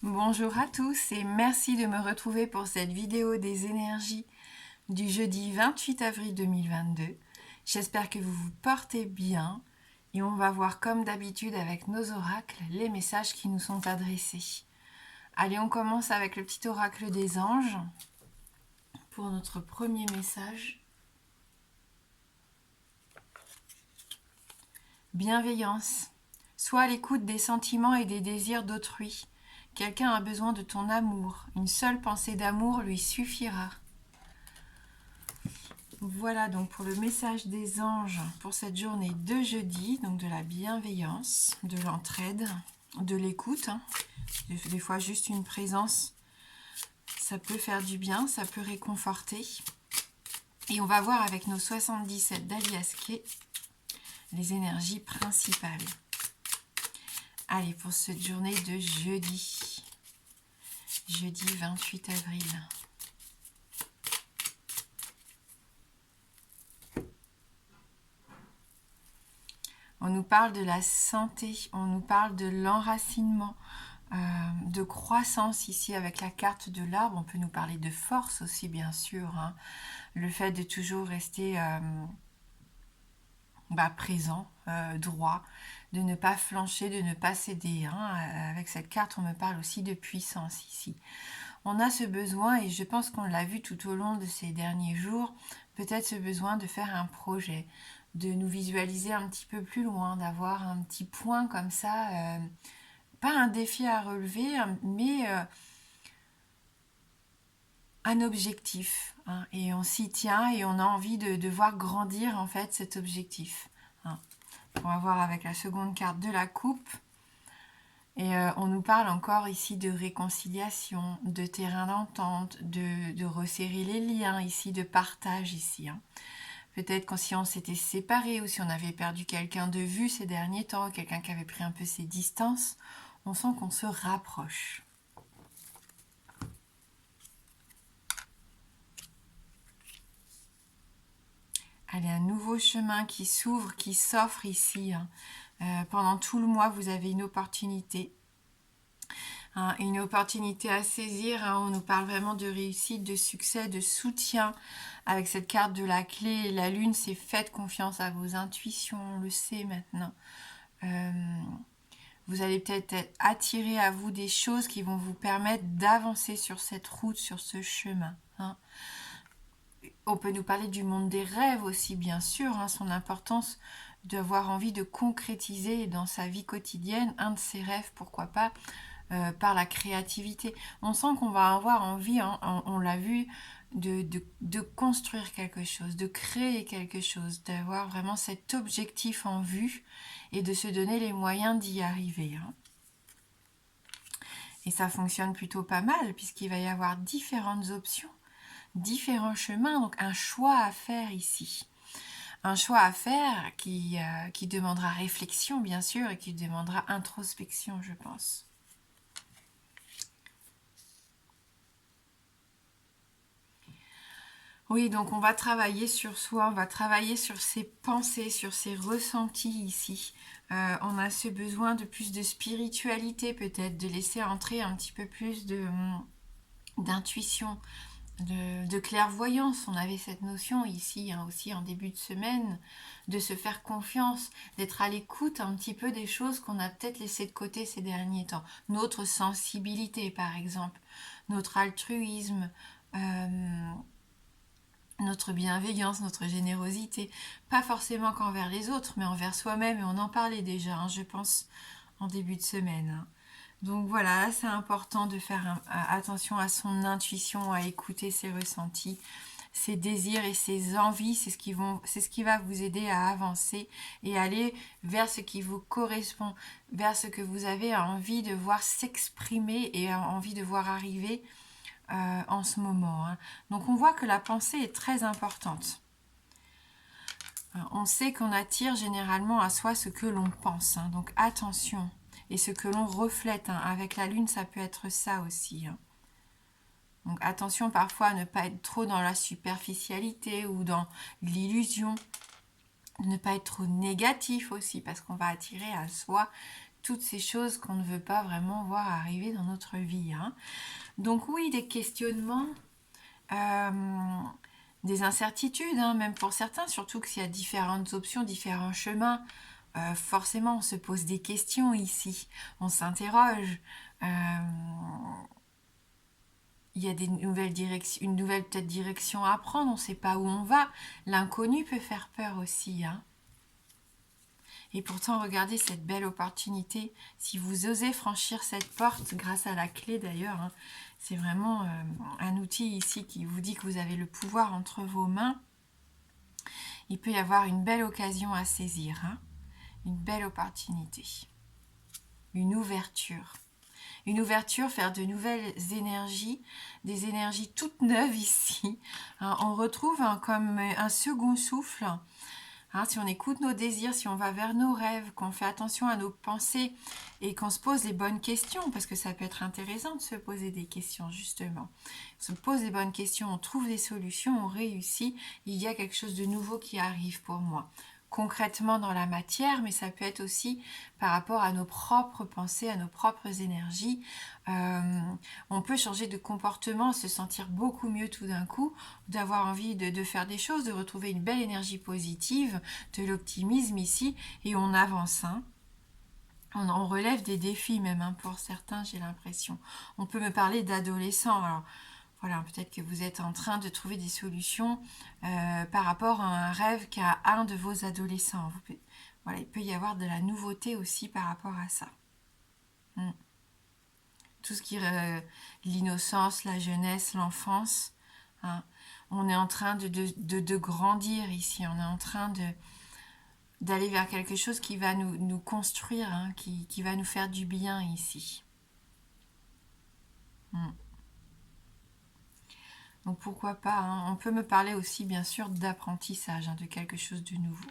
Bonjour à tous et merci de me retrouver pour cette vidéo des énergies du jeudi 28 avril 2022. J'espère que vous vous portez bien et on va voir comme d'habitude avec nos oracles les messages qui nous sont adressés. Allez, on commence avec le petit oracle des anges pour notre premier message. Bienveillance. Sois à l'écoute des sentiments et des désirs d'autrui. Quelqu'un a besoin de ton amour. Une seule pensée d'amour lui suffira. Voilà donc pour le message des anges pour cette journée de jeudi, donc de la bienveillance, de l'entraide, de l'écoute. Des fois juste une présence, ça peut faire du bien, ça peut réconforter. Et on va voir avec nos 77 d'Aliasqué les énergies principales. Allez, pour cette journée de jeudi 28 avril. On nous parle de la santé, on nous parle de l'enracinement, de croissance ici avec la carte de l'arbre. On peut nous parler de force aussi, bien sûr. Hein. Le fait de toujours rester présent, droit, de ne pas flancher, de ne pas céder. Hein. Avec cette carte, on me parle aussi de puissance ici. On a ce besoin, et je pense qu'on l'a vu tout au long de ces derniers jours, peut-être ce besoin de faire un projet, de nous visualiser un petit peu plus loin, d'avoir un petit point comme ça, pas un défi à relever, mais un objectif. Hein, et on s'y tient et on a envie de voir grandir en fait cet objectif. Hein. On va voir avec la seconde carte de la coupe. Et on nous parle encore ici de réconciliation, de terrain d'entente, de resserrer les liens ici, de partage ici. Hein. Peut-être quand si on s'était séparés ou si on avait perdu quelqu'un de vue ces derniers temps, quelqu'un qui avait pris un peu ses distances, on sent qu'on se rapproche. Allez, un nouveau chemin qui s'ouvre, qui s'offre ici. Hein. Pendant tout le mois, vous avez une opportunité. Hein, une opportunité à saisir. Hein. On nous parle vraiment de réussite, de succès, de soutien. Avec cette carte de la clé, la lune, c'est faites confiance à vos intuitions, on le sait maintenant. Vous allez peut-être être attiré à vous des choses qui vont vous permettre d'avancer sur cette route, sur ce chemin. Hein. On peut nous parler du monde des rêves aussi, bien sûr, hein, son importance d'avoir envie de concrétiser dans sa vie quotidienne un de ses rêves, pourquoi pas, par la créativité. On sent qu'on va avoir envie, hein, on l'a vu, de construire quelque chose, de créer quelque chose, d'avoir vraiment cet objectif en vue et de se donner les moyens d'y arriver. Hein. Et ça fonctionne plutôt pas mal puisqu'il va y avoir différentes options, différents chemins, donc un choix à faire ici. Un choix à faire qui demandera réflexion, bien sûr, et qui demandera introspection, je pense. Oui, donc on va travailler sur soi, on va travailler sur ses pensées, sur ses ressentis ici. On a ce besoin de plus de spiritualité peut-être, de laisser entrer un petit peu plus d'intuition, de clairvoyance. On avait cette notion ici hein, aussi en début de semaine, de se faire confiance, d'être à l'écoute un petit peu des choses qu'on a peut-être laissées de côté ces derniers temps. Notre sensibilité par exemple, notre altruisme, notre bienveillance, notre générosité, pas forcément qu'envers les autres, mais envers soi-même, et on en parlait déjà, hein, je pense, en début de semaine. Hein. Donc voilà, là c'est important de faire attention à son intuition, à écouter ses ressentis, ses désirs et ses envies, c'est ce qui va vous aider à avancer et aller vers ce qui vous correspond, vers ce que vous avez envie de voir s'exprimer et envie de voir arriver en ce moment. Hein. Donc on voit que la pensée est très importante. On sait qu'on attire généralement à soi ce que l'on pense. Hein. Donc attention. Et ce que l'on reflète. Hein. Avec la lune, ça peut être ça aussi. Hein. Donc attention parfois à ne pas être trop dans la superficialité ou dans l'illusion. Ne pas être trop négatif aussi parce qu'on va attirer à soi toutes ces choses qu'on ne veut pas vraiment voir arriver dans notre vie. Hein. Donc oui, des questionnements, des incertitudes, hein, même pour certains, surtout que s'il y a différentes options, différents chemins, forcément on se pose des questions ici, on s'interroge. Il y a des nouvelles directions, une nouvelle peut-être direction à prendre, on ne sait pas où on va. L'inconnu peut faire peur aussi. Hein. Et pourtant, regardez cette belle opportunité. Si vous osez franchir cette porte, grâce à la clé d'ailleurs, hein, c'est vraiment un outil ici qui vous dit que vous avez le pouvoir entre vos mains. Il peut y avoir une belle occasion à saisir, hein, une belle opportunité, une ouverture. Une ouverture vers de nouvelles énergies, des énergies toutes neuves ici. Hein, on retrouve comme un second souffle. Hein, si on écoute nos désirs, si on va vers nos rêves, qu'on fait attention à nos pensées et qu'on se pose les bonnes questions, parce que ça peut être intéressant de se poser des questions justement. On se pose les bonnes questions, on trouve des solutions, on réussit, il y a quelque chose de nouveau qui arrive pour moi. Concrètement dans la matière, mais ça peut être aussi par rapport à nos propres pensées, à nos propres énergies. On peut changer de comportement, se sentir beaucoup mieux tout d'un coup, d'avoir envie de faire des choses, de retrouver une belle énergie positive, de l'optimisme ici, et on avance. Hein. On relève des défis même, hein, pour certains, j'ai l'impression. On peut me parler d'adolescents. Alors, voilà, peut-être que vous êtes en train de trouver des solutions par rapport à un rêve qu'a un de vos adolescents. Voilà, il peut y avoir de la nouveauté aussi par rapport à ça. Tout ce qui est l'innocence, la jeunesse, l'enfance. Hein. On est en train de grandir ici. On est en train d'aller vers quelque chose qui va nous construire, hein, qui va nous faire du bien ici. Donc pourquoi pas, hein. On peut me parler aussi bien sûr d'apprentissage, hein, de quelque chose de nouveau.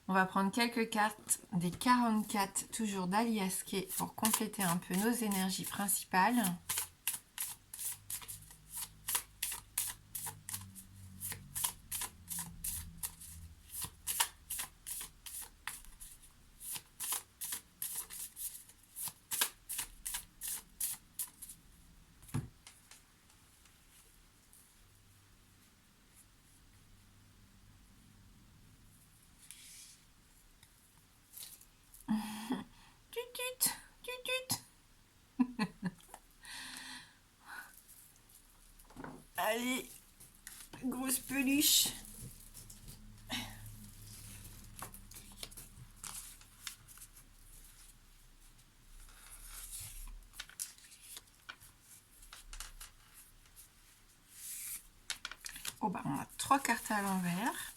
On va prendre quelques cartes des 44, toujours d'Aliasqué, pour compléter un peu nos énergies principales. Allez, grosse peluche. Oh bah on a 3 cartes à l'envers.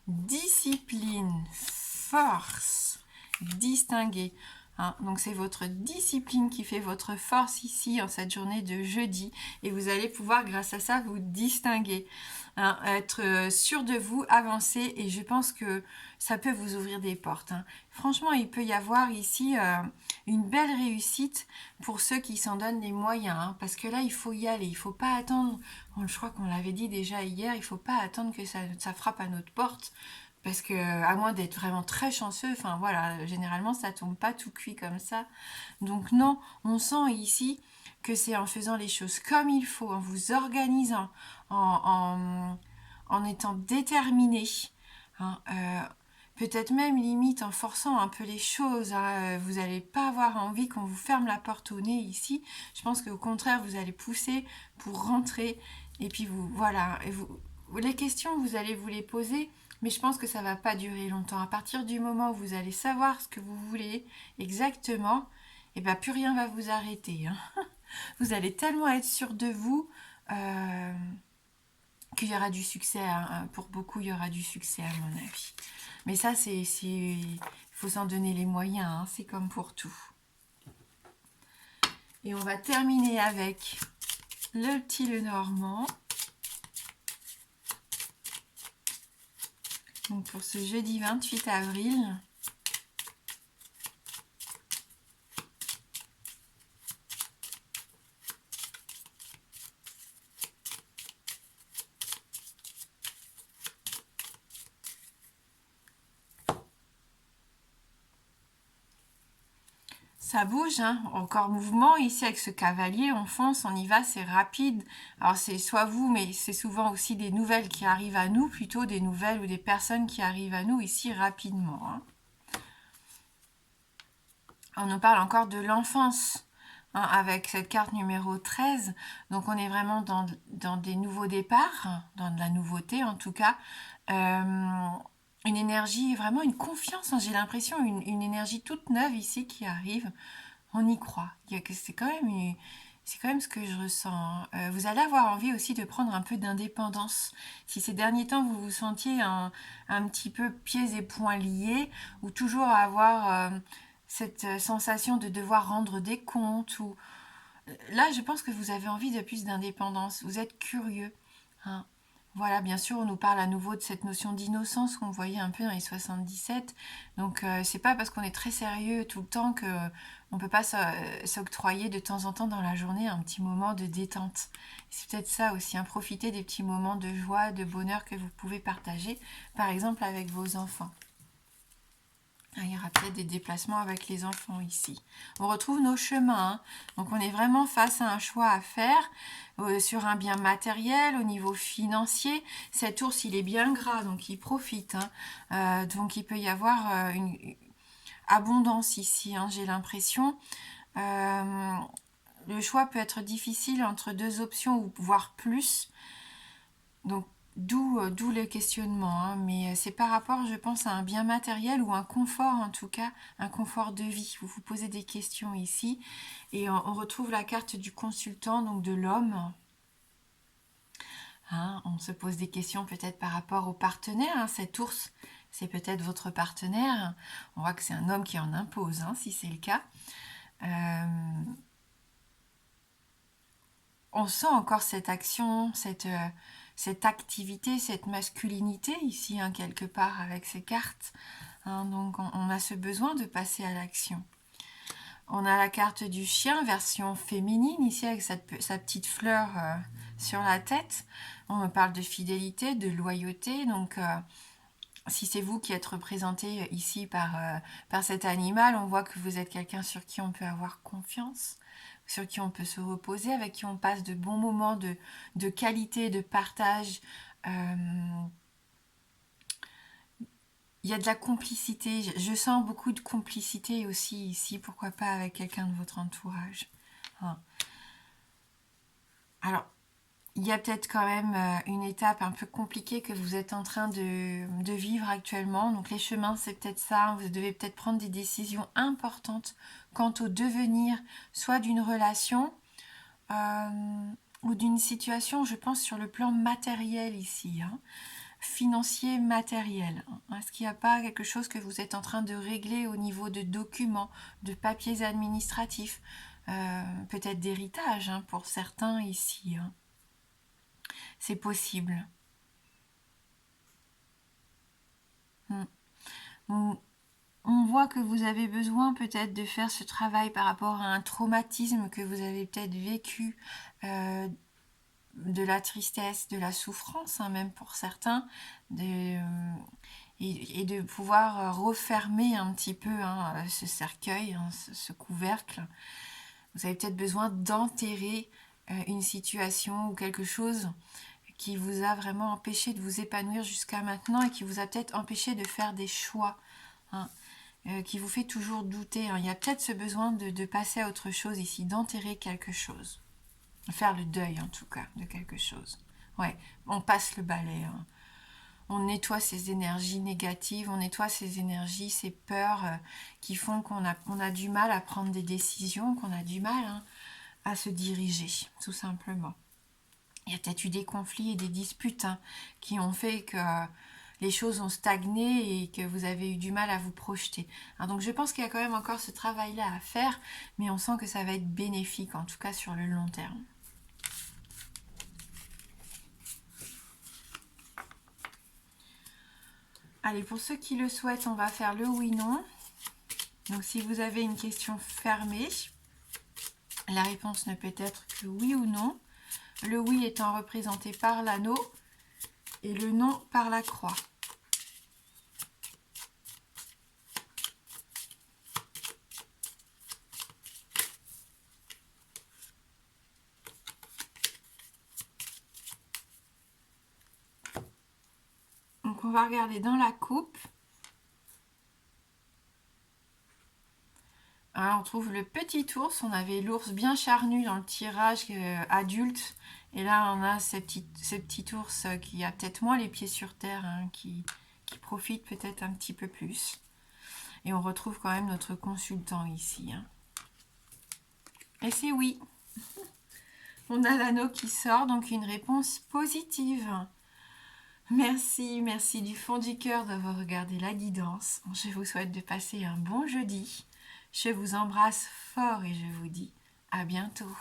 Discipline, force, distinguer. Hein, donc c'est votre discipline qui fait votre force ici en cette journée de jeudi et vous allez pouvoir grâce à ça vous distinguer, hein, être sûr de vous, avancer et je pense que ça peut vous ouvrir des portes. Hein. Franchement il peut y avoir ici une belle réussite pour ceux qui s'en donnent les moyens, hein, parce que là il faut y aller, il faut pas attendre, je crois qu'on l'avait dit déjà hier, il faut pas attendre que ça frappe à notre porte. Parce que, à moins d'être vraiment très chanceux, enfin voilà, généralement ça tombe pas tout cuit comme ça. Donc non, on sent ici que c'est en faisant les choses comme il faut, en vous organisant, en étant déterminé, hein, peut-être même limite en forçant un peu les choses. Hein, vous n'allez pas avoir envie qu'on vous ferme la porte au nez ici. Je pense qu'au contraire, vous allez pousser pour rentrer. Et puis vous, voilà, les questions, vous allez vous les poser. Mais je pense que ça va pas durer longtemps. À partir du moment où vous allez savoir ce que vous voulez exactement, et ben plus rien va vous arrêter. Hein. Vous allez tellement être sûr de vous qu'il y aura du succès. Hein. Pour beaucoup, il y aura du succès à mon avis. Mais ça, il faut s'en donner les moyens. Hein. C'est comme pour tout. Et on va terminer avec le petit Lenormand. Donc pour ce jeudi 28 avril, Ça bouge, hein. Encore mouvement ici avec ce cavalier, on fonce, on y va, c'est rapide. Alors c'est soit vous, mais c'est souvent aussi des nouvelles qui arrivent à nous, plutôt des nouvelles ou des personnes qui arrivent à nous ici rapidement, hein. On nous parle encore de l'enfance, hein, avec cette carte numéro 13. Donc on est vraiment dans des nouveaux départs, dans de la nouveauté en tout cas. Une énergie, vraiment une confiance, hein, j'ai l'impression, une énergie toute neuve ici qui arrive. On y croit. C'est quand même ce que je ressens, hein. Vous allez avoir envie aussi de prendre un peu d'indépendance. Si ces derniers temps vous vous sentiez un petit peu pieds et poings liés, ou toujours avoir cette sensation de devoir rendre des comptes, ou là je pense que vous avez envie de plus d'indépendance. Vous êtes curieux, hein. Voilà, bien sûr, on nous parle à nouveau de cette notion d'innocence qu'on voyait un peu dans les 77. Donc, c'est pas parce qu'on est très sérieux tout le temps que on peut pas s'octroyer de temps en temps dans la journée un petit moment de détente. C'est peut-être ça aussi, hein, profiter des petits moments de joie, de bonheur que vous pouvez partager, par exemple avec vos enfants. Il y aura peut-être des déplacements avec les enfants ici. On retrouve nos chemins, hein. Donc on est vraiment face à un choix à faire sur un bien matériel, au niveau financier. Cet ours, il est bien gras, donc il profite, hein. Donc il peut y avoir une abondance ici, hein, j'ai l'impression. Le choix peut être difficile entre deux options, ou voire plus. Donc d'où le questionnement, hein, mais c'est par rapport, je pense, à un bien matériel ou un confort, en tout cas, un confort de vie. Vous vous posez des questions ici, et on retrouve la carte du consultant, donc de l'homme. Hein, on se pose des questions peut-être par rapport au partenaire, hein. Cet ours, c'est peut-être votre partenaire. On voit que c'est un homme qui en impose, hein, si c'est le cas. On sent encore cette action, cette activité, cette masculinité ici, hein, quelque part avec ces cartes, hein. Donc on a ce besoin de passer à l'action. On a la carte du chien, version féminine, ici avec sa petite fleur sur la tête. On me parle de fidélité, de loyauté. Donc si c'est vous qui êtes représenté ici par cet animal, on voit que vous êtes quelqu'un sur qui on peut avoir confiance, sur qui on peut se reposer, avec qui on passe de bons moments de qualité, de partage. Il y a de la complicité. Je sens beaucoup de complicité aussi ici. Pourquoi pas avec quelqu'un de votre entourage. Hein. Alors, il y a peut-être quand même une étape un peu compliquée que vous êtes en train de vivre actuellement. Donc les chemins, c'est peut-être ça. Vous devez peut-être prendre des décisions importantes quant au devenir, soit d'une relation ou d'une situation, je pense, sur le plan matériel ici, hein. Financier, matériel. Est-ce qu'il n'y a pas quelque chose que vous êtes en train de régler au niveau de documents, de papiers administratifs, peut-être d'héritage, hein, pour certains ici, hein. C'est possible. On, on voit que vous avez besoin peut-être de faire ce travail par rapport à un traumatisme que vous avez peut-être vécu, de la tristesse, de la souffrance, hein, même pour certains, et de pouvoir refermer un petit peu, hein, ce cercueil, hein, ce couvercle. Vous avez peut-être besoin d'enterrer une situation ou quelque chose qui vous a vraiment empêché de vous épanouir jusqu'à maintenant, et qui vous a peut-être empêché de faire des choix, hein, qui vous fait toujours douter, hein. Il y a peut-être ce besoin de passer à autre chose ici, d'enterrer quelque chose. Faire le deuil, en tout cas, de quelque chose. Ouais, on passe le balai, hein. On nettoie ces énergies négatives, on nettoie ces énergies, ces peurs qui font qu'on a du mal à prendre des décisions, qu'on a du mal, hein, à se diriger, tout simplement. Il y a peut-être eu des conflits et des disputes, hein, qui ont fait que les choses ont stagné et que vous avez eu du mal à vous projeter. Alors donc je pense qu'il y a quand même encore ce travail-là à faire, mais on sent que ça va être bénéfique, en tout cas sur le long terme. Allez, pour ceux qui le souhaitent, on va faire le oui-non. Donc si vous avez une question fermée, la réponse ne peut être que oui ou non. Le oui étant représenté par l'anneau et le non par la croix. Donc on va regarder dans la coupe. Alors, on trouve le petit ours. On avait l'ours bien charnu dans le tirage adulte. Et là, on a ce petit ours qui a peut-être moins les pieds sur terre, hein, qui profite peut-être un petit peu plus. Et on retrouve quand même notre consultant ici. Hein. Et c'est oui. On a l'anneau qui sort, donc une réponse positive. Merci, merci du fond du cœur d'avoir regardé la guidance. Je vous souhaite de passer un bon jeudi. Je vous embrasse fort et je vous dis à bientôt.